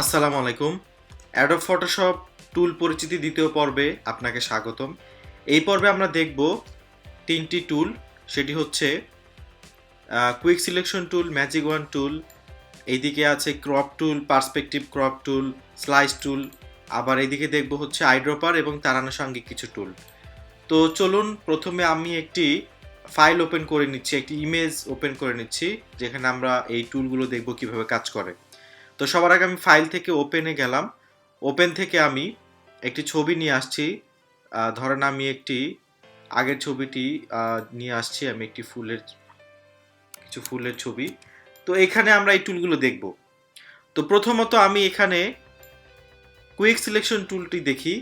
আসসালামু আলাইকুম। Adobe Photoshop টুল পরিচিতি দ্বিতীয় পর্বে আপনাকে স্বাগতম। এই পর্বে আমরা দেখব তিনটি টুল। সেটি হচ্ছে quick selection tool, magic wand tool, এইদিকে আছে crop tool, perspective crop tool, slice tool, আবার এইদিকে দেখব হচ্ছে আইড্রপার এবং তার আনুষঙ্গিক কিছু টুল। তো চলুন প্রথমে আমি একটি ফাইল ওপেন করে নিচ্ছি, একটি ইমেজ ওপেন করে নিচ্ছি, যেখানে আমরা এই টুলগুলো দেখব কিভাবে কাজ করে। তো সবার আগে আমি ফাইল থেকে ওপেনে গেলাম। ওপেন থেকে আমি একটি ছবি নিয়ে আসছি। ধরেন আমি একটি আগের ছবিটি নিয়ে আসছি, আমি একটি কিছু ফুলের ছবি। তো এখানে আমরা এই টুলগুলো দেখব। তো প্রথমত আমি এখানে কুইক সিলেকশন টুলটি দেখি।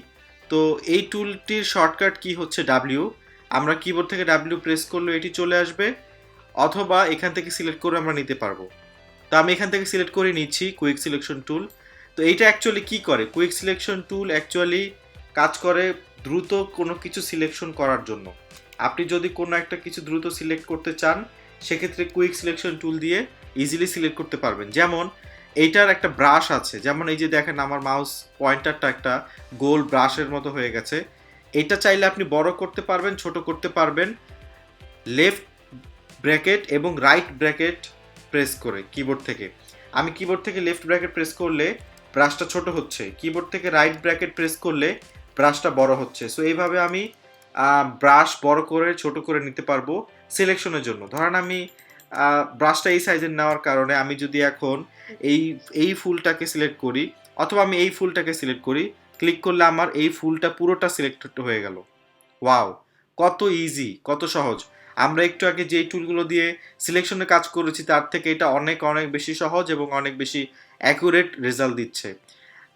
তো এই টুলটির শর্টকাট কি হচ্ছে ডাব্লিউ। আমরা কিবোর্ড থেকে ডাব্লিউ প্রেস করলে এটি চলে আসবে, অথবা এখান থেকে সিলেক্ট করে আমরা নিতে পারবো। তো আমি এখান থেকে সিলেক্ট করে নিচ্ছি কুইক সিলেকশন টুল। তো এইটা অ্যাকচুয়ালি কি করে, কুইক সিলেকশন টুল অ্যাকচুয়ালি কাজ করে দ্রুত কোনো কিছু সিলেকশন করার জন্য। আপনি যদি কোনো একটা কিছু দ্রুত সিলেক্ট করতে চান, সেক্ষেত্রে কুইক সিলেকশন টুল দিয়ে ইজিলি সিলেক্ট করতে পারবেন। যেমন এইটার একটা ব্রাশ আছে, যেমন এই যে দেখেন আমার মাউস পয়েন্টারটা একটা গোল ব্রাশের মতো হয়ে গেছে। এটা চাইলে আপনি বড় করতে পারবেন, ছোট করতে পারবেন লেফট ব্র্যাকেট এবং রাইট ব্র্যাকেট প্রেস করে কিবোর্ড থেকে। আমি কিবোর্ড থেকে লেফট ব্র্যাকেট প্রেস করলে ব্রাশটা ছোট হচ্ছে, কিবোর্ড থেকে রাইট ব্র্যাকেট প্রেস করলে ব্রাশটা বড় হচ্ছে। সো এইভাবে আমি ব্রাশ বড় করে ছোট করে নিতে পারবো সিলেকশনের জন্য। ধরেন আমি ব্রাশটা এই সাইজের নেওয়ার কারণে আমি যদি এখন এই এই ফুলটাকে সিলেক্ট করি, অথবা আমি এই ফুলটাকে সিলেক্ট করি, ক্লিক করলে আমার এই ফুলটা পুরোটা সিলেক্ট হয়ে গেল। ওয়াও, কত ইজি, কত সহজ! আমরা একটু আগে যেই টুলগুলো দিয়ে সিলেকশনে কাজ করেছি তার থেকে এটা অনেক অনেক বেশি সহজ এবং অনেক বেশি অ্যাকুরেট রেজাল্ট দিচ্ছে।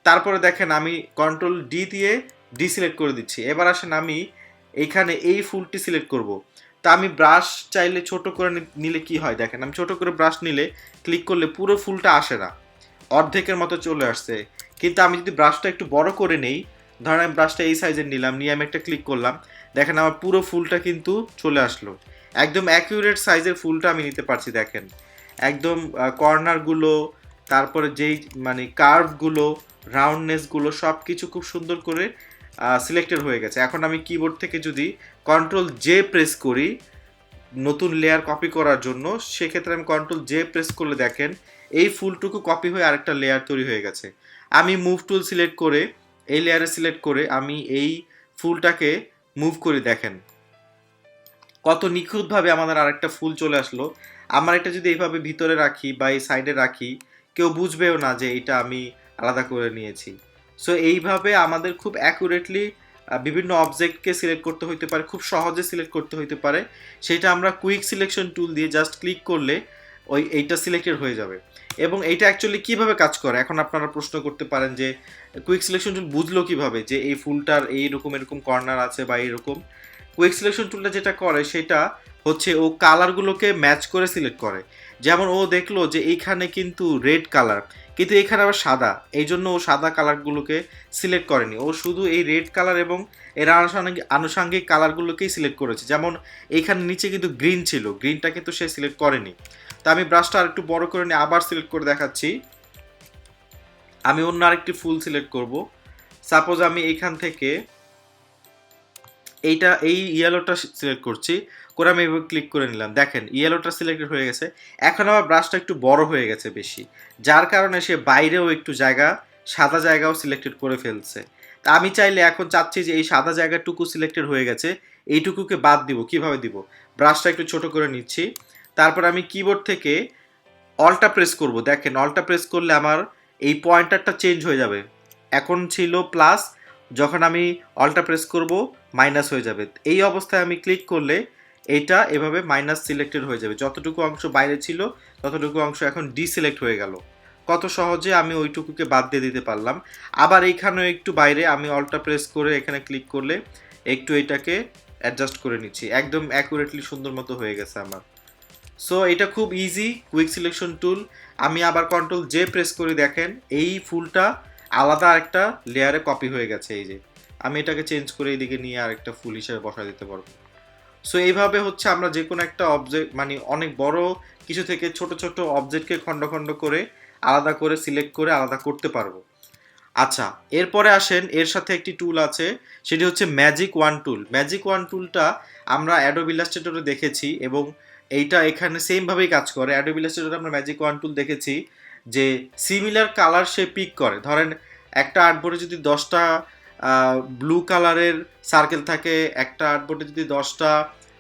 তারপরে দেখেন আমি কন্ট্রোল ডি দিয়ে ডিসিলেক্ট করে দিচ্ছি। এবার আসেন আমি এইখানে এই ফুলটি সিলেক্ট করব। তা আমি ব্রাশ চাইলে ছোট করে নিলে কি হয় দেখেন, আমি ছোট করে ব্রাশ নিলে ক্লিক করলে পুরো ফুলটা আসে না, অর্ধেকের মতো চলে আসছে। কিন্তু আমি যদি ব্রাশটা একটু বড় করে নেই, ধরেন আমি ব্রাশটা এই সাইজের নিলাম, নিয়ে আমি একটা ক্লিক করলাম, দেখেন আমার পুরো ফুলটা কিন্তু চলে আসলো। একদম অ্যাকিউরেট সাইজের ফুলটা আমি নিতে পারছি। দেখেন একদম কর্নারগুলো, তারপরে যেই মানে কার্ভগুলো, রাউন্ডনেসগুলো সব কিছু খুব সুন্দর করে সিলেক্টেড হয়ে গেছে। এখন আমি কিবোর্ড থেকে যদি কন্ট্রোল জে প্রেস করি নতুন লেয়ার কপি করার জন্য, সেক্ষেত্রে আমি কন্ট্রোল জে প্রেস করলে দেখেন এই ফুলটুকু কপি হয়ে আরেকটা লেয়ার তৈরি হয়ে গেছে। আমি মুভ টুল সিলেক্ট করে এই লেয়ারে সিলেক্ট করে আমি এই ফুলটাকে মুভ করে দেখেন কত নিখুঁতভাবে আমাদের আরেকটা ফুল চলে আসলো। আমার এটা যদি এইভাবে ভিতরে রাখি বা এই সাইডে রাখি, কেউ বুঝবেও না যে এটা আমি আলাদা করে নিয়েছি। সো এইভাবে আমাদের খুব অ্যাকুরেটলি বিভিন্ন অবজেক্টকে সিলেক্ট করতে হইতে পারে, খুব সহজে সিলেক্ট করতে হইতে পারে। সেটা আমরা কুইক সিলেকশন টুল দিয়ে জাস্ট ক্লিক করলে এইটা সিলেক্টেড হয়ে যাবে। এবং এইটা অ্যাকচুয়ালি কিভাবে কাজ করে, এখন আপনারা প্রশ্ন করতে পারেন যে কুইক সিলেকশন টুল বুঝলো কিভাবে যে এই ফুলটার এইরকম এরকম কর্নার আছে বা এইরকম। কুইক সিলেকশন টুলটা যেটা করে সেটা হচ্ছে ও কালারগুলোকে ম্যাচ করে সিলেক্ট করে। যেমন ও দেখলো যে এইখানে কিন্তু রেড কালার, কিন্তু এখানে আবার সাদা, এই জন্য ও সাদা কালারগুলোকে সিলেক্ট করেনি, ও শুধু এই রেড কালার এবং এর আনুষাঙ্গিক কালারগুলোকেই সিলেক্ট করেছে। যেমন এইখানে নিচে কিন্তু গ্রিন ছিল, গ্রিনটা কিন্তু সে সিলেক্ট করেনি। তা আমি ব্রাশটা আরেকটু বড় করে নিয়ে আবার সিলেক্ট করে দেখাচ্ছি। আমি অন্য আরেকটি ফুল সিলেক্ট করব। সাপোজ আমি এইখান থেকে এই ইয়েলোটা সিলেক্ট করছি, করে আমি এভাবে ক্লিক করে নিলাম, দেখেন ইয়েলোটা সিলেক্টেড হয়ে গেছে। এখন আমার ব্রাশটা একটু বড় হয়ে গেছে বেশি, যার কারণে সে বাইরেও একটু জায়গা, সাদা জায়গাও সিলেক্টেড করে ফেলছে। তা আমি চাইলে এখন চাচ্ছি যে এই সাদা জায়গাটুকু সিলেক্টেড হয়ে গেছে, এইটুকুকে বাদ দিব। কিভাবে দিব, ব্রাশটা একটু ছোট করে নিচ্ছি, তারপর আমি কিবোর্ড থেকে অলটা প্রেস করব। দেখেন অলটা প্রেস করলে আমার এই পয়েন্টারটা চেঞ্জ হয়ে যাবে। এখন ছিল প্লাস, যখন আমি অলটা প্রেস করব মাইনাস হয়ে যাবে। এই অবস্থায় আমি ক্লিক করলে এইটা এভাবে মাইনাস সিলেক্টেড হয়ে যাবে, যতটুকু অংশ বাইরে ছিল ততটুকু অংশ এখন ডিসিলেক্ট হয়ে গেল। কত সহজে আমি ওইটুকুকে বাদ দিয়ে দিতে পারলাম। আবার এইখানেও একটু বাইরে আমি অলটা প্রেস করে এখানে ক্লিক করলে একটু এটাকে অ্যাডজাস্ট করে নিচ্ছি, একদম অ্যাকুরেটলি সুন্দর মতো হয়ে গেছে আমার। সো এটা খুব ইজি কুইক সিলেকশন টুল। আমি আবার কন্ট্রোল জে প্রেস করে দেখেন এই ফুলটা আলাদা একটা লেয়ারে কপি হয়ে গেছে। এই যে আমি এটাকে চেঞ্জ করে এইদিকে নিয়ে আরেকটা ফুল হিসেবে বসা দিতে পারবো। সো এইভাবে হচ্ছে আমরা যে কোনো একটা অবজেক্ট মানে অনেক বড় কিছু থেকে ছোট ছোট অবজেক্টকে খণ্ড খণ্ড করে আলাদা করে সিলেক্ট করে আলাদা করতে পারবো। আচ্ছা, এরপরে আসেন, এর সাথে একটি টুল আছে, সেটি হচ্ছে ম্যাজিক ওয়ান টুল। ম্যাজিক ওয়ান টুলটা আমরা অ্যাডোব ইলাস্ট্রেটরে দেখেছি এবং এইটা এখানে সেমভাবেই কাজ করে। অ্যাডোব ইলাস্ট্রেটরে আমরা ম্যাজিক ওয়ান টুল দেখেছি যে সিমিলার কালার সে পিক করে। ধরেন একটা আর্টবোর্ডে যদি 10টা ব্লু কালারের সার্কেল থাকে, একটা আর্টবোর্ডে যদি 10টা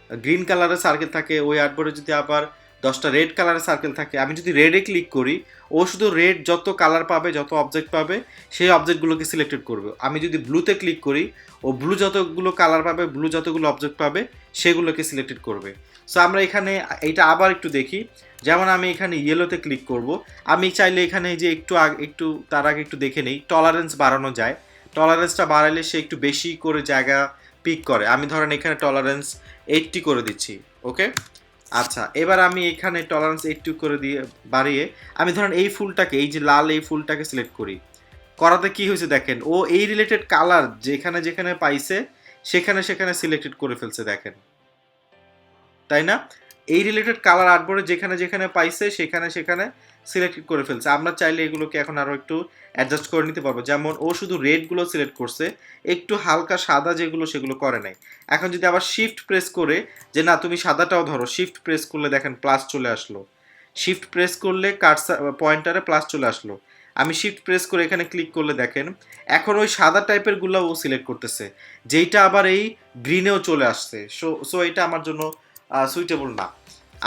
গ্রিন কালারের সার্কেল থাকে, ওই আর্টবোর্ডে যদি আবার 10টা রেড কালারের সার্কেল থাকে, আমি যদি রেডে ক্লিক করি ও শুধু রেড যত কালার পাবে, যত অবজেক্ট পাবে, সেই অবজেক্টগুলোকে সিলেক্টেড করবে। আমি যদি ব্লুতে ক্লিক করি ও ব্লু যতগুলো কালার পাবে, ব্লু যতগুলো অবজেক্ট পাবে, সেগুলোকে সিলেক্টেড করবে। সো আমরা এখানে এইটা আবার একটু দেখি। যেমন আমি এখানে ইয়েলোতে ক্লিক করব, আমি চাইলে এখানে যে একটু তার আগে একটু দেখে নেই, টলারেন্স বাড়ানো যায়। টলারেন্সটা বাড়ালে সে একটু বেশি করে জায়গা পিক করে। আমি ধরেন এখানে টলারেন্স 80 করে দিচ্ছি। ওকে, আচ্ছা, এবার আমি এখানে টলারেন্স 80 করে দিয়ে বাড়িয়ে আমি ধরেন এই ফুলটাকে, এই যে লাল এই ফুলটাকে সিলেক্ট করি। করাতে কি হয়েছে দেখেন, ও এই রিলেটেড কালার যেখানে যেখানে পাইছে সেখানে সেখানে সিলেক্টেড করে ফেলছে, দেখেন, তাই না? এই রিলেটেড কালার আর্টবোর্ডে যেখানে যেখানে পাইছে সেখানে সেখানে সিলেক্ট করে ফেলছে। আমরা চাইলে এগুলোকে এখন আরও একটু অ্যাডজাস্ট করে নিতে পারবো। যেমন ও শুধু রেডগুলো সিলেক্ট করছে, একটু হালকা সাদা যেগুলো সেগুলো করে নাই। এখন যদি আবার শিফট প্রেস করে যে না তুমি সাদাটাও ধরো, শিফট প্রেস করলে দেখেন প্লাস চলে আসলো। শিফট প্রেস করলে কার্সার পয়েন্টারে প্লাস চলে আসলো। আমি শিফট প্রেস করে এখানে ক্লিক করলে দেখেন এখন ওই সাদা টাইপের গুলো ও সিলেক্ট করতেছে, যেইটা আবার এই গ্রিনেও চলে আসছে। সো এটা আমার জন্য সুইটেবল না।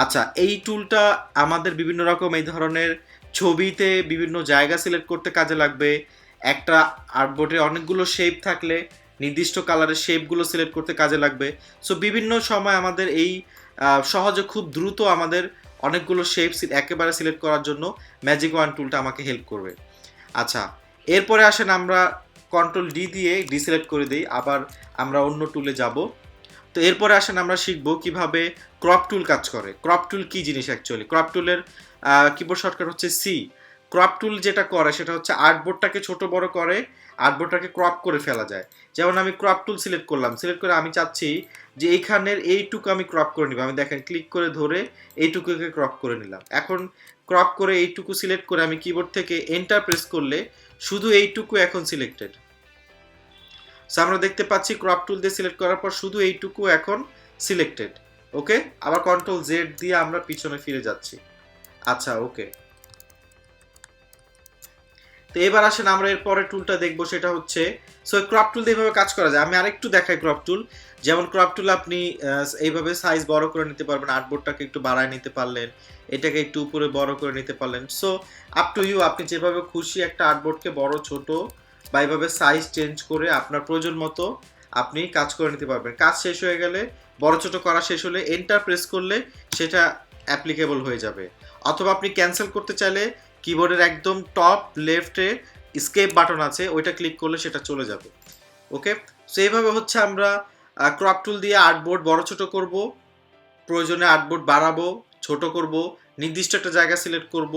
আচ্ছা, এই টুলটা আমাদের বিভিন্ন রকম এই ধরনের ছবিতে বিভিন্ন জায়গা সিলেক্ট করতে কাজে লাগবে। একটা আর্টবোর্ডে অনেকগুলো শেপ থাকলে নির্দিষ্ট কালারের শেপগুলো সিলেক্ট করতে কাজে লাগবে। সো বিভিন্ন সময় আমাদের এই সহজে খুব দ্রুত আমাদের অনেকগুলো শেপ একেবারে সিলেক্ট করার জন্য ম্যাজিক ওয়ান টুলটা আমাকে হেল্প করবে। আচ্ছা, এরপরে আসেন আমরা কন্ট্রোল ডি দিয়ে ডিসিলেক্ট করে দিই, আবার আমরা অন্য টুলে যাব। তো এরপরে আসেন আমরা শিখবো কিভাবে ক্রপ টুল কাজ করে। ক্রপ টুল কি জিনিস অ্যাকচুয়ালি? ক্রপ টুলের কিবোর্ড শর্টকাট হচ্ছে সি। ক্রপ টুল যেটা করে সেটা হচ্ছে আর্টবোর্ডটাকে ছোট বড় করে আর্টবোর্ডটাকে ক্রপ করে ফেলা যায়। যেমন আমি ক্রপ টুল সিলেক্ট করলাম, সিলেক্ট করে আমি চাচ্ছি যে এইখানের এইটুকু আমি ক্রপ করে নিব। আমি দেখেন ক্লিক করে ধরে এইটুকুকে ক্রপ করে নিলাম। এখন ক্রপ করে এইটুকু সিলেক্ট করে আমি কিবোর্ড থেকে এন্টার প্রেস করলে শুধু এইটুকু এখন সিলেক্টেড। সো আমরা দেখতে পাচ্ছি ক্রপ টুল দিয়ে সিলেক্ট করার পর শুধু এইটুকু এখন সিলেক্টেড। ওকে, আবার কন্ট্রোল জেড দিয়ে আমরা পিছনে ফিরে যাচ্ছি। আচ্ছা, ওকে। তো এবার আসেন আমরা এর পরের টুলটা দেখবো, সেটা হচ্ছে সো ক্রপ টুল দিয়ে এইভাবে কাজ করা যায়। আমি আরেকটু দেখাই ক্রপ টুল। যেমন ক্রপ টুল আপনি এইভাবে সাইজ বড় করে নিতে পারবেন, আর্টবোর্ডটাকে একটু বাড়ায় নিতে পারলেন, এটাকে একটু উপরে বড় করে নিতে পারলেন। সো আপ টু ইউ, আপনি যেভাবে খুশি একটা আর্টবোর্ডকে বড় ছোট বা এইভাবে সাইজ চেঞ্জ করে আপনার প্রয়োজন মতো আপনি কাজ করে নিতে পারবেন। কাজ শেষ হয়ে গেলে, বড় ছোট করা শেষ হলে এন্টার প্রেস করলে সেটা অ্যাপ্লিকেবল হয়ে যাবে। অথবা আপনি ক্যান্সেল করতে চাইলে কিবোর্ডের একদম টপ লেফটে স্কেপ বাটন আছে, ওইটা ক্লিক করলে সেটা চলে যাবে। ওকে, সো এইভাবে হচ্ছে আমরা ক্রপ টুল দিয়ে আর্টবোর্ড বড় ছোট করব, প্রয়োজনে আর্টবোর্ড বাড়াবো, ছোট করব, নির্দিষ্ট একটা জায়গা সিলেক্ট করব,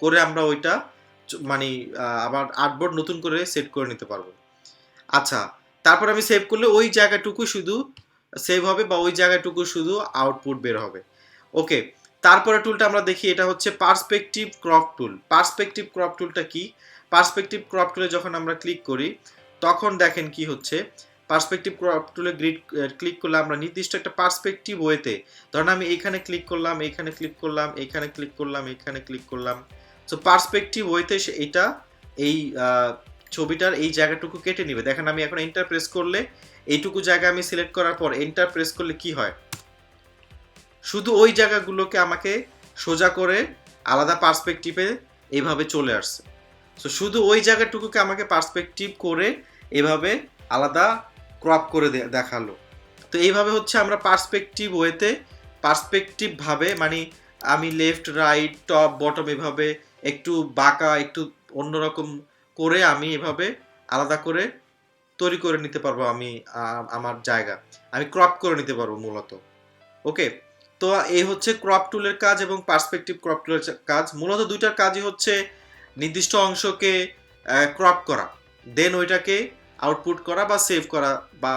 করে আমরা ওইটা মানে আবার আর্টবোর্ড নতুন করে সেট করে নিতে পারবো। আচ্ছা, তারপর আমি সেভ করলে ওই জায়গাটুকু শুধু সেভ হবে বা ওই জায়গাটুকু শুধু আউটপুট বের হবে। ওকে, তারপরে টুলটা আমরা দেখি, এটা হচ্ছে perspective crop tool. Perspective crop টুলটা কি? পার্সপেক্টিভ ক্রপ টুলে যখন আমরা ক্লিক করি তখন দেখেন কি হচ্ছে, পার্সপেক্টিভ ক্রপ টুলে ক্লিক করলে আমরা নির্দিষ্ট একটা পার্সপেক্টিভ ওয়েতে, ধরেন আমি এইখানে ক্লিক করলাম, এইখানে ক্লিক করলাম, এইখানে ক্লিক করলাম, এইখানে ক্লিক করলাম। সো পার্সপেক্টিভ ওয়েতে এটা এই ছবিটার এই জায়গাটুকু কেটে নিবে। দেখেন আমি এখন এন্টার প্রেস করলে এইটুকু জায়গা আমি সিলেক্ট করার পর এন্টার প্রেস করলে কি হয়, শুধু ওই জায়গাগুলোকে আমাকে সোজা করে আলাদা পার্সপেক্টিভে এইভাবে চলে আসছে। সো শুধু ওই জায়গাটুকুকে আমাকে পার্সপেক্টিভ করে এভাবে আলাদা ক্রপ করে দেখালো। তো এইভাবে হচ্ছে আমরা পার্সপেক্টিভ ওয়েতে পার্সপেক্টিভভাবে মানে আমি লেফট রাইট টপ বটম এভাবে একটু বাঁকা একটু অন্যরকম করে আমি এভাবে আলাদা করে তৈরি করে নিতে পারবো। আমি আমার জায়গা আমি ক্রপ করে নিতে পারবো মূলত। ওকে, তো এই হচ্ছে ক্রপ টুলের কাজ এবং পার্সপেক্টিভ ক্রপ টুলের কাজ। মূলত দুইটার কাজই হচ্ছে নির্দিষ্ট অংশকে ক্রপ করা, দেন ওইটাকে আউটপুট করা বা সেভ করা বা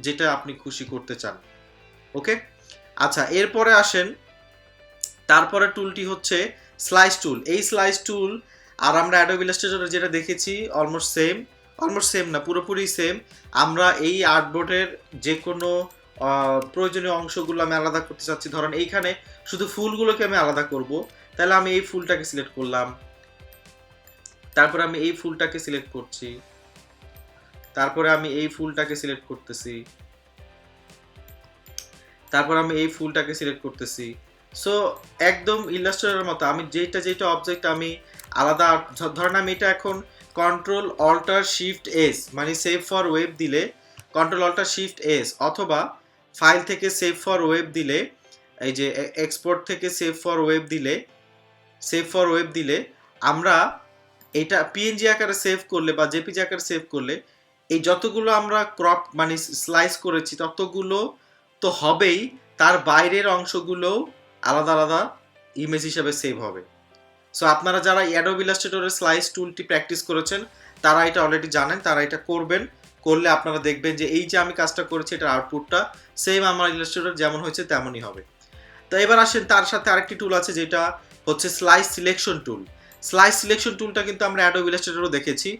যেটা আপনি খুশি করতে চান। ওকে, আচ্ছা, এরপরে আসেন তারপরে টুলটি হচ্ছে স্লাইস টুল। এই স্লাইস টুল আর আমরা অ্যাডোব ইলাস্ট্রেটরে যেটা দেখেছি অলমোস্ট সেম না, পুরোপুরি সেম। আমরা এই আর্টবোর্ডের যে কোনো প্রয়োজনীয় অংশগুলো আমি আলাদা করতে চাচ্ছি। ধরেন এইখানে শুধু ফুলগুলোকে আমি আলাদা করব, তাহলে আমি এই ফুলটাকে সিলেক্ট করলাম, তারপরে আমি এই ফুলটাকে সিলেক্ট করছি, তারপরে আমি এই ফুলটাকে সিলেক্ট করতেছি, তারপর আমি এই ফুলটাকে সিলেক্ট করতেছি। সো একদম ইলাস্ট্রেটরের মতো আমি যেটা অবজেক্ট আমি আলাদা, ধরেন আমি এটা এখন কন্ট্রোল অল্টার শিফট এস মানে সেভ ফর ওয়েব দিলে, কন্ট্রোল অল্টার শিফট এস, অথবা ফাইল থেকে সেভ ফর ওয়েব দিলে, এই যে এক্সপোর্ট থেকে সেভ ফর ওয়েব দিলে আমরা এটা পিএনজি আকারে সেভ করলে বা জেপিজি আকারে সেভ করলে এই যতগুলো আমরা ক্রপ মানে স্লাইস করেছি ততগুলো তো হবেই, তার বাইরের অংশগুলো আলাদা আলাদা ইমেজ হিসেবে সেভ হবে। সো আপনারা যারা অ্যাডোব ইলাস্ট্রেটরের স্লাইস টুলটি প্র্যাকটিস করেছেন তারা এটা অলরেডি জানেন, তারা এটা করবেন, করলে আপনারা দেখবেন যে এই যে আমি কাজটা করেছি এটার আউটপুটটা সেম আমার ইলাস্ট্রেটর যেমন হয়েছে তেমনই হবে। তো এবার আসেন তার সাথে আরেকটি টুল আছে যেটা হচ্ছে slice selection tool. Slice selection টুলটা কিন্তু আমরা অ্যাডোব ইলাস্ট্রেটরও দেখেছি,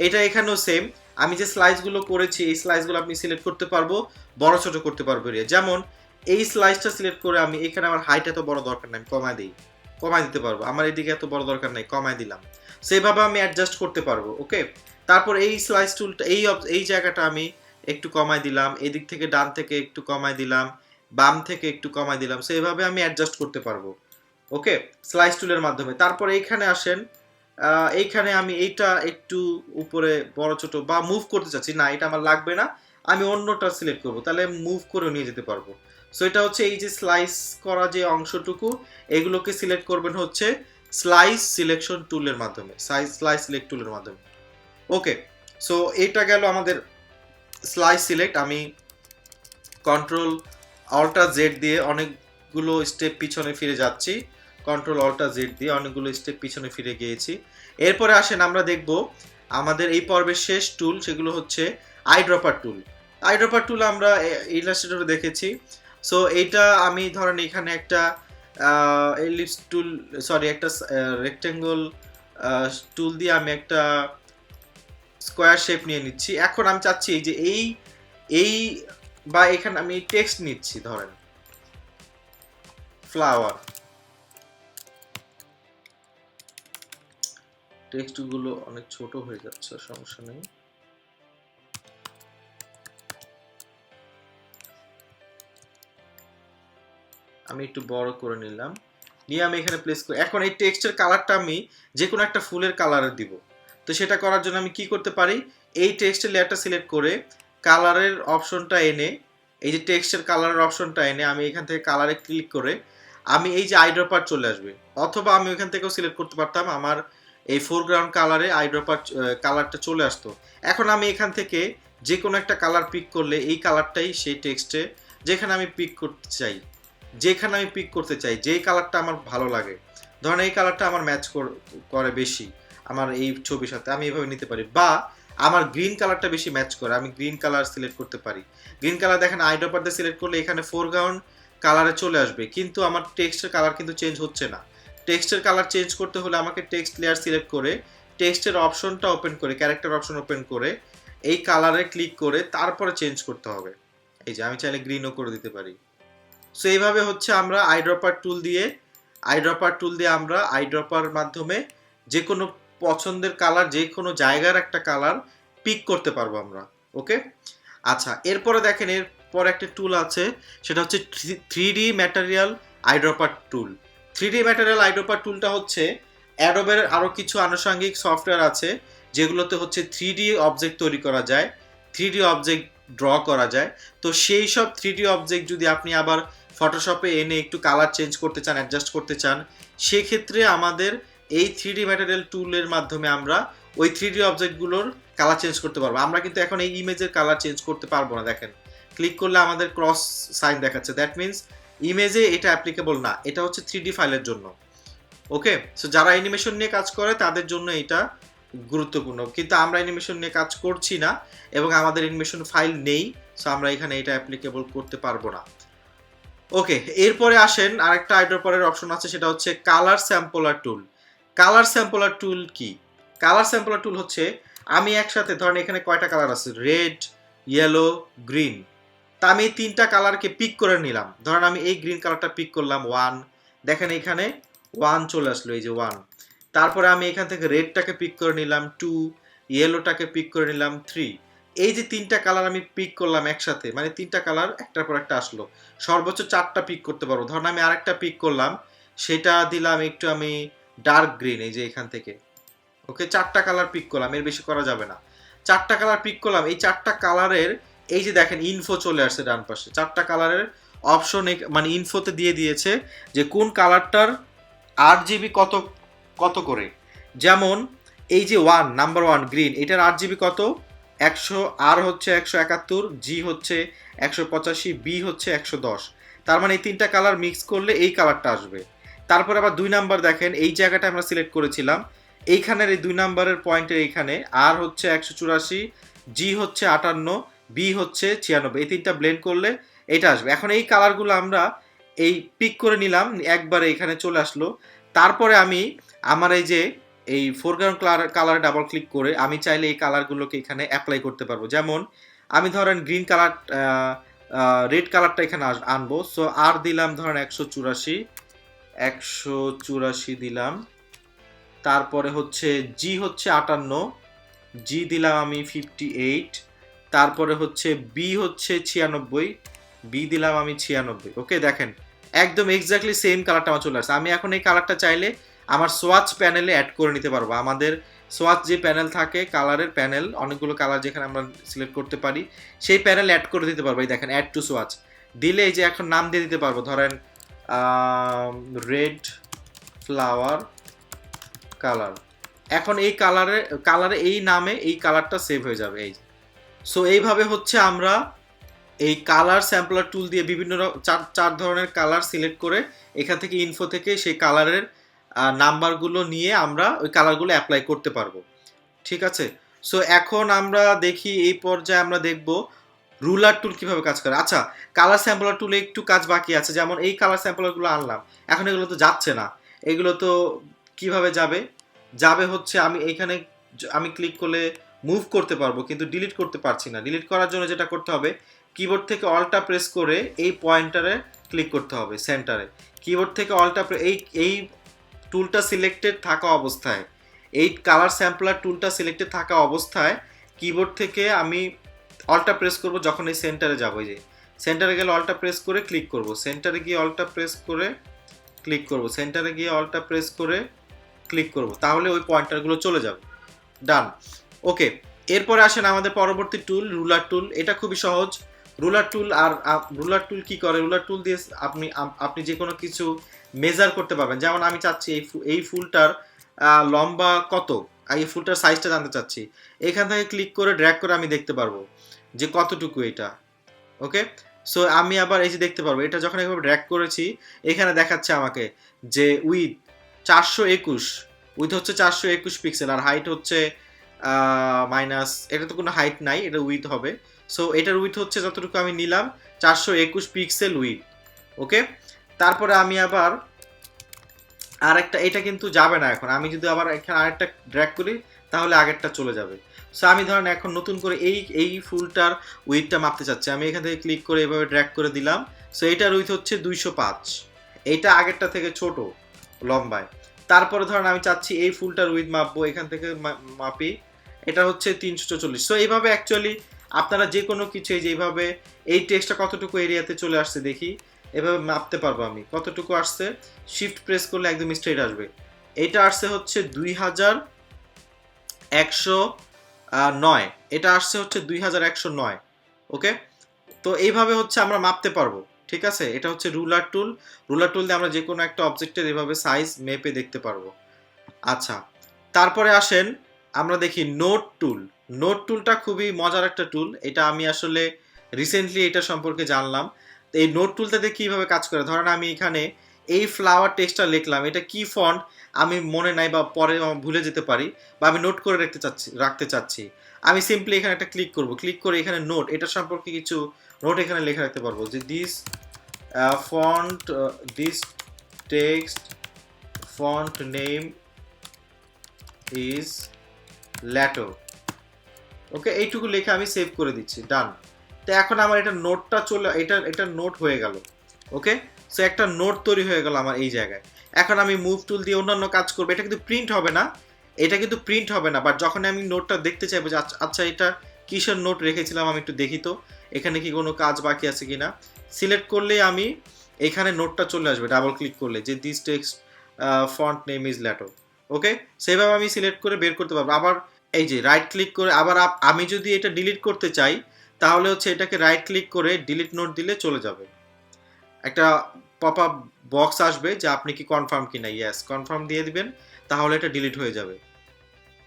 এটা এখানেও সেম। আমি যে স্লাইসগুলো করেছি এই স্লাইসগুলো আপনি সিলেক্ট করতে পারবো, বড় ছোট করতে পারবো এরিয়া। যেমন এই স্লাইসটা সিলেক্ট করে আমি এখানে আমার হাইট এত বড় দরকার নেই, আমি কমায় দিতে পারবো, আমার এদিকে এত বড় দরকার নেই, কমায় দিলাম, সেভাবে আমি অ্যাডজাস্ট করতে পারবো। ওকে, তারপর এই স্লাইস টুলটা এই জায়গাটা আমি একটু কমায় দিলাম, এদিক থেকে ডান থেকে একটু কমায় দিলাম, বাম থেকে একটু কমায় দিলাম, সো এভাবে আমি অ্যাডজাস্ট করতে পারবো। ওকে, স্লাইস টুলের মাধ্যমে। তারপর এইখানে আসেন, এইখানে আমি এইটা একটু উপরে বড় ছোট বা মুভ করতে চাচ্ছি, না এটা আমার লাগবে না, আমি অন্যটা সিলেক্ট করব, তাহলে মুভ করে নিয়ে যেতে পারবো। সো এটা হচ্ছে এই যে স্লাইস করা যে অংশটুকু এগুলোকে সিলেক্ট করবেন হচ্ছে স্লাইস সিলেকশন টুলের মাধ্যমে, স্লাইস সিলেক্ট টুলের মাধ্যমে। ওকে, সো এটা গেল আমাদের স্লাইস সিলেক্ট। আমি কন্ট্রোল অল্টার জেড দিয়ে অনেকগুলো স্টেপ পিছনে ফিরে যাচ্ছি, কন্ট্রোল অল্টার জেড দিয়ে অনেকগুলো স্টেপ পিছনে ফিরে গিয়েছি। এরপরে আসেন আমরা দেখব আমাদের এই পর্বের শেষ টুল, সেগুলো হচ্ছে আইড্রপার টুল। আইড্রপার টুল আমরা ইলাস্ট্রেটরে দেখেছি। সো এইটা আমি ধরেন এখানে একটা এলিপস টুল, সরি একটা রেক্টেঙ্গল টুল দিয়ে আমি একটা স্কোয়ার শেপ নিয়ে নিচ্ছি। এখন আমি চাচ্ছি যে এই বা এখানে আমি টেক্সট নিচ্ছি, ধরেন ফ্লাওয়ার, টেক্সট গুলো অনেক ছোট হয়ে যাচ্ছে, সমস্যা নেই। আমি একটু বড় করে নিলাম, নিয়ে আমি এখানে প্লেস করি। এখন এই টেক্সটের কালারটা আমি যে কোনো একটা ফুলের কালারে দিব। তো সেটা করার জন্য আমি কি করতে পারি, এই টেক্সটের লেয়ারটা সিলেক্ট করে কালারের অপশনটা এনে, এই যে টেক্সটের কালারের অপশনটা এনে আমি এখান থেকে কালারে ক্লিক করে আমি এই যে আইড্রপার চলে আসবে, অথবা আমি ওইখান থেকেও সিলেক্ট করতে পারতাম, আমার এই ফোরগ্রাউন্ড কালারে আইড্রপার কালারটা চলে আসতো। এখন আমি এখান থেকে যে কোনো একটা কালার পিক করলে এই কালারটাই সেই টেক্সটে যেখানে আমি পিক করতে চাই, যেই কালারটা আমার ভালো লাগে, ধরেন এই কালারটা আমার ম্যাচ করে বেশি আমার এই ছবির সাথে, আমি এভাবে নিতে পারি। বা আমার গ্রিন কালারটা বেশি ম্যাচ করে, আমি গ্রিন কালার সিলেক্ট করতে পারি। গ্রিন কালার দেখেন আইড্রপার দিয়ে সিলেক্ট করলে এখানে ফোরগ্রাউন্ড কালারে চলে আসবে, কিন্তু আমার টেক্সটের কালার কিন্তু চেঞ্জ হচ্ছে না। টেক্সটের কালার চেঞ্জ করতে হলে আমাকে টেক্সট লেয়ার সিলেক্ট করে টেক্সটের অপশনটা ওপেন করে, ক্যারেক্টার অপশন ওপেন করে এই কালারে ক্লিক করে তারপরে চেঞ্জ করতে হবে। এই যে আমি চাইলে গ্রিনও করে দিতে পারি। সো এইভাবে হচ্ছে আমরা আইড্রপার টুল দিয়ে আমরা আইড্রপার মাধ্যমে যে কোনো পছন্দের কালার, যে কোনো জায়গার একটা কালার পিক করতে পারবো আমরা। ওকে, আচ্ছা, এরপরে দেখেন এরপর একটা টুল আছে, সেটা হচ্ছে 3D ম্যাটেরিয়াল আইড্রপার টুল। 3D ম্যাটেরিয়াল আইড্রপার টুলটা হচ্ছে অ্যাডোবের আরও কিছু আনুষঙ্গিক সফটওয়্যার আছে যেগুলোতে হচ্ছে 3D অবজেক্ট তৈরি করা যায়, 3D অবজেক্ট ড্র করা যায়। তো সেই সব 3D অবজেক্ট যদি আপনি আবার ফটোশপে এনে একটু কালার চেঞ্জ করতে চান, অ্যাডজাস্ট করতে চান, সেক্ষেত্রে আমাদের এই 3D ম্যাটেরিয়াল টুলের মাধ্যমে আমরা ওই 3D অবজেক্টগুলোর কালার চেঞ্জ করতে পারবো। আমরা কিন্তু এখন এই ইমেজের কালার চেঞ্জ করতে পারবো না, দেখেন ক্লিক করলে আমাদের ক্রস সাইন দেখাচ্ছে, দ্যাট মিনস ইমেজে এটা অ্যাপ্লিকেবল না, এটা হচ্ছে 3D ফাইলের জন্য। ওকে, সো যারা অ্যানিমেশন নিয়ে কাজ করে তাদের জন্য এটা গুরুত্বপূর্ণ, কিন্তু আমরা অ্যানিমেশন নিয়ে কাজ করছি না এবং আমাদের অ্যানিমেশন ফাইল নেই, সো আমরা এখানে এটা অ্যাপ্লিকেবল করতে পারবো না। ওকে, এরপরে আসেন আরেকটা আইড্রপারের অপশন আছে, সেটা হচ্ছে কালার স্যাম্পলার টুল। কালার স্যাম্পলার টুল কি? কালার স্যাম্পলার টুল হচ্ছে আমি একসাথে ধরেন এখানে কয়টা কালার আছে, রেড, ইয়েলো, গ্রিন। তা আমি এই 3টা কালারকে পিক করে নিলাম। ধরেন আমি এই গ্রিন কালারটা পিক করলাম 1, দেখেন এখানে 1 চলে আসলো, এই যে 1। তারপরে আমি এখান থেকে রেডটাকে পিক করে নিলাম 2, ইয়েলোটাকে পিক করে নিলাম 3। এই যে 3টা কালার আমি পিক করলাম একসাথে, মানে 3টা কালার একটার পর একটা আসলো। সর্বোচ্চ 4টা পিক করতে পারবো। ধরেন আমি আরেকটা পিক করলাম, সেটা দিলাম একটু আমি ডার্ক গ্রিন, এই যে এখান থেকে। ওকে, 4টা কালার পিক করলাম, এর বেশি করা যাবে না। 4টা কালার পিক করলাম, এই 4টা কালারের এই যে দেখেন ইনফো চলে আসছে ডান পাশে। 4টা কালারের অপশন মানে ইনফোতে দিয়ে দিয়েছে যে কোন কালারটার RGB কত কত করে। যেমন এই যে নাম্বার 1 গ্রিন, এটার RGB কত 100, আর হচ্ছে 171, জি হচ্ছে 185, বি হচ্ছে 110। তার মানে এই 3টা কালার মিক্স করলে এই কালারটা আসবে। তারপর আবার 2 নাম্বার দেখেন, এই জায়গাটা আমরা সিলেক্ট করেছিলাম, এইখানের এই 2 নাম্বারের পয়েন্টের এইখানে আর হচ্ছে 184, জি হচ্ছে 58, বি হচ্ছে 96, এই 3টা ব্লেন্ড করলে এটা আসবে। এখন এই কালারগুলো আমরা এই পিক করে নিলাম, একবারে এখানে চলে আসলো। তারপরে আমি আমার এই যে এই ফোরগ্রাউন্ড কালার ডাবল ক্লিক করে আমি চাইলে এই কালারগুলোকে এখানে অ্যাপ্লাই করতে পারবো। যেমন আমি ধরেন গ্রিন কালার, রেড কালারটা এখানে আনবো। সো আর দিলাম ধরেন 184 দিলাম। তারপরে হচ্ছে জি হচ্ছে 58, জি দিলাম আমি 58। তারপরে হচ্ছে বি হচ্ছে 96, বি দিলাম আমি 96। ওকে, দেখেন একদম এক্স্যাক্টলি সেম কালারটা আমার চলে আসছে। আমি এখন এই কালারটা চাইলে আমার সোয়াচ প্যানেলে অ্যাড করে নিতে পারবো। আমাদের সোয়াচ যে প্যানেল থাকে, কালারের প্যানেল, অনেকগুলো কালার যেখানে আমরা সিলেক্ট করতে পারি, সেই প্যানেল অ্যাড করে দিতে পারবো। এই দেখেন অ্যাড টু সোয়াচ দিলে এই যে এখন নাম দিয়ে দিতে পারবো, ধরেন রেড ফ্লাওয়ার কালার। এখন এই কালারে এই নামে এই কালারটা সেভ হয়ে যাবে। এই সো এইভাবে হচ্ছে আমরা এই কালার স্যাম্পলার টুল দিয়ে বিভিন্ন চার ধরনের কালার সিলেক্ট করে এখান থেকে ইনফো থেকে সেই কালারের নাম্বারগুলো নিয়ে আমরা ওই কালারগুলো অ্যাপ্লাই করতে পারবো। ঠিক আছে, সো এখন আমরা দেখি এই পর্যায়ে আমরা দেখব রুলার টুল কিভাবে কাজ করে। আচ্ছা, কালার স্যাম্পলার টুলে একটু কাজ বাকি আছে। যেমন এই কালার স্যাম্পলারগুলো আনলাম, এখন এগুলো তো যাচ্ছে না। এগুলো তো কিভাবে যাবে? যাবে হচ্ছে আমি এইখানে আমি ক্লিক করলে মুভ করতে পারবো, কিন্তু ডিলিট করতে পারছি না। ডিলিট করার জন্য যেটা করতে হবে, কিবোর্ড থেকে অল্টা প্রেস করে এই পয়েন্টারে ক্লিক করতে হবে সেন্টারে। কিবোর্ড থেকে অল্টা এই টুলটা সিলেক্টেড থাকা অবস্থায়, এই কালার স্যাম্পলার টুলটা সিলেক্টেড থাকা অবস্থায় কিবোর্ড থেকে আমি অল্টা প্রেস করব যখন এই সেন্টারে যাবো। এই যে সেন্টারে গেলে অল্টা প্রেস করে ক্লিক করব, সেন্টারে গিয়ে অল্টা প্রেস করে ক্লিক করব, সেন্টারে গিয়ে অল্টা প্রেস করে ক্লিক করব, তাহলে ওই পয়েন্টারগুলো চলে যাবে। ডান। ওকে, এরপরে আসেন আমাদের পরবর্তী টুল, রুলার টুল। এটা খুবই সহজ। রুলার টুল রুলার টুল কি করে? রুলার টুল দিয়ে আপনি যে কোনো কিছু মেজার করতে পারবেন। যেমন আমি চাচ্ছি এই ফুলটার লম্বা কত, এই ফুলটার সাইজটা জানতে চাচ্ছি। এখান থেকে ক্লিক করে ড্র্যাগ করে আমি দেখতে পারবো যে কতটুকু এটা। ওকে, সো আমি আবার এই যে দেখতে পারবো, এটা যখন এভাবে ড্র্যাগ করেছি এখানে দেখাচ্ছে আমাকে যে উইথ 421, উইথ হচ্ছে 421 পিক্সেল, আর হাইট হচ্ছে মাইনাস, এটা তো কোনো হাইট নাই, এটা উইথ হবে। সো এটার উইথ হচ্ছে যতটুকু আমি নিলাম 421 পিক্সেল উইথ। ওকে, তারপরে আমি আবার আরেকটা, এটা কিন্তু যাবে না এখন। আমি যদি আবার এখানে আরেকটা ড্র্যাগ করি তাহলে আগেরটা চলে যাবে। সো আমি ধরেন এখন নতুন করে এই ফুলটার উইথটা মাপতে চাচ্ছি। আমি এখান থেকে ক্লিক করে এভাবে ড্র্যাগ করে দিলাম। সো এটার উইথ হচ্ছে 205, এইটা আগেরটা থেকে ছোট লম্বায়। তারপরে ধরেন আমি চাচ্ছি এই ফুলটার উইথ মাপবো, এখান থেকে মাপি, এটা হচ্ছে 344। সো এইভাবে অ্যাকচুয়ালি আপনারা যে কোনো কিছু যেভাবে এই টেক্সটটা কতটুকু এরিয়াতে চলে আসছে দেখি, এভাবে মাপতে পারবো আমি কতটুকু আসছে। শিফট প্রেস করলে একদম স্ট্রেট আসবে। এটা আসছে হচ্ছে 2109, এটা আসছে হচ্ছে 2109। ওকে, তো এইভাবে হচ্ছে আমরা মাপতে পারবো। ঠিক আছে, এটা হচ্ছে রুলার টুল। রুলার টুল দিয়ে আমরা যে কোনো একটা অবজেক্টের এভাবে সাইজ মেপে দেখতে পারবো। আচ্ছা, তারপরে আসেন আমরা দেখি নোট টুল। নোট টুলটা খুবই মজার একটা টুল। এটা আমি আসলে রিসেন্টলি এটা সম্পর্কে জানলাম। তো এই নোট টুলটাতে কীভাবে কাজ করে, ধরেন আমি এখানে এই ফ্লাওয়ার টেক্সটটা লিখলাম, এটা কি ফন্ট আমি মনে নাই বা পরে ভুলে যেতে পারি, বা আমি নোট করে রাখতে চাচ্ছি। আমি সিম্পলি এখানে একটা ক্লিক করব, ক্লিক করে এখানে নোট, এটা সম্পর্কে কিছু নোট এখানে লেখা রাখতে পারবো যে this font, this text font name is Lato. Okay, এইটুকু লিখে আমি সেভ করে দিচ্ছি, ডান। তো এখন আমার এটা নোটটা এটা নোট হয়ে গেল। ওকে, সো একটা নোট তৈরি হয়ে গেল আমার এই জায়গায়। এখন আমি মুভ টুল দিয়ে অন্যান্য কাজ করবো, এটা কিন্তু প্রিন্ট হবে না, বাট যখন আমি নোটটা দেখতে চাইবো যে আচ্ছা আচ্ছা এটা কিসের নোট রেখেছিলাম, আমি একটু দেখি তো এখানে কি কোনো কাজ বাকি আছে কিনা। সিলেক্ট করলে আমি এখানে নোটটা চলে আসবে ডাবল ক্লিক করলে, যে this text font name is Lato. Okay, সেভাবে আমি সিলেক্ট করে বের করতে পারবো। আবার এই যে রাইট ক্লিক করে আবার আমি যদি এটা ডিলিট করতে চাই, তাহলে হচ্ছে এটাকে রাইট ক্লিক করে ডিলিট নোট দিলে চলে যাবে, একটা পপ আপ বক্স আসবে যে আপনি কি কনফার্ম কিনা, ইয়েস কনফার্ম দিয়ে দিবেন, তাহলে এটা ডিলিট হয়ে যাবে।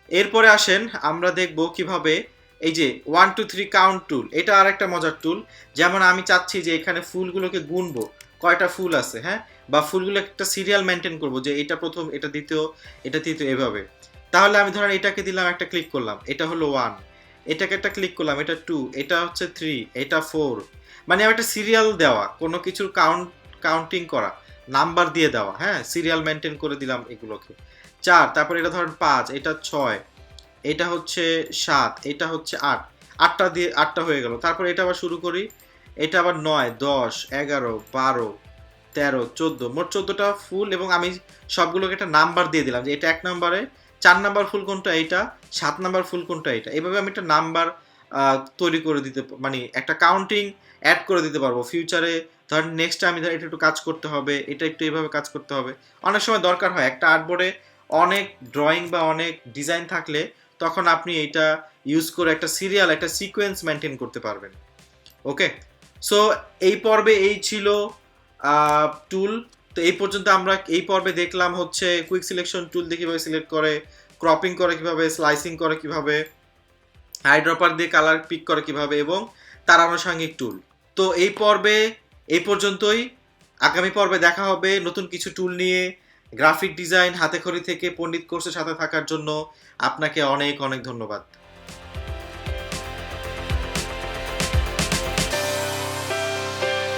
এরপরে আসেন আমরা দেখব কিভাবে এই যে 1 2 3 কাউন্ট টুল, এটা আর একটা মজার টুল। যেমন আমি চাচ্ছি যে এখানে ফুলগুলোকে গুনবো, কয়টা ফুল আছে, হ্যাঁ, বা ফুলগুলো একটা সিরিয়াল মেনটেন করব, যে এটা প্রথম, এটা দ্বিতীয়, এটা তৃতীয়, এভাবে। তাহলে আমি ধরেন এটাকে দিলাম, একটা ক্লিক করলাম, এটা হলো 1, এটাকে একটা ক্লিক করলাম, এটা 2, এটা হচ্ছে 3, এটা 4। মানে আমি একটা সিরিয়াল দেওয়া, কোনো কিছুর কাউন্টিং করা, নাম্বার দিয়ে দেওয়া, হ্যাঁ, সিরিয়াল মেনটেন করে দিলাম এগুলোকে। 4, তারপর এটা ধরেন 5, এটা 6, এটা হচ্ছে 7, এটা হচ্ছে 8, 8টা দিয়ে 8টা হয়ে গেল। তারপর এটা আবার শুরু করি, এটা আবার 9 10 11 12 13 14, মোট 14টা ফুল, এবং আমি সবগুলোকে একটা নাম্বার দিয়ে দিলাম যে এটা 1 নম্বরে, 4 নাম্বার ফুল কোনটা এইটা, 7 নাম্বার ফুল কোনটা এইটা। এভাবে আমি একটা নাম্বার তৈরি করে দিতে, মানে একটা কাউন্টিং অ্যাড করে দিতে পারবো ফিউচারে। ধরেন নেক্সট আমি ধর এটা একটু কাজ করতে হবে, এটা একটু এইভাবে কাজ করতে হবে, অনেক সময় দরকার হয় একটা আর্টবোর্ডে অনেক ড্রয়িং বা অনেক ডিজাইন থাকলে, তখন আপনি এটা ইউজ করে একটা সিরিয়াল, একটা সিকোয়েন্স মেনটেন করতে পারবেন। ওকে, সো এই পর্বে এই ছিল টুল। তো এই পর্যন্ত আমরা এই পর্বে দেখলাম হচ্ছে কুইক সিলেকশন টুল দিয়ে কীভাবে সিলেক্ট করে, ক্রপিং করে কীভাবে, স্লাইসিং করে কীভাবে, আইড্রপার দিয়ে কালার পিক করে কীভাবে, এবং তার আনুষঙ্গিক টুল। তো এই পর্বে এই পর্যন্তই। আগামী পর্বে দেখা হবে নতুন কিছু টুল নিয়ে। গ্রাফিক ডিজাইন হাতেখড়ি থেকে পণ্ডিত কোর্সের সাথে থাকার জন্য আপনাকে অনেক অনেক ধন্যবাদ।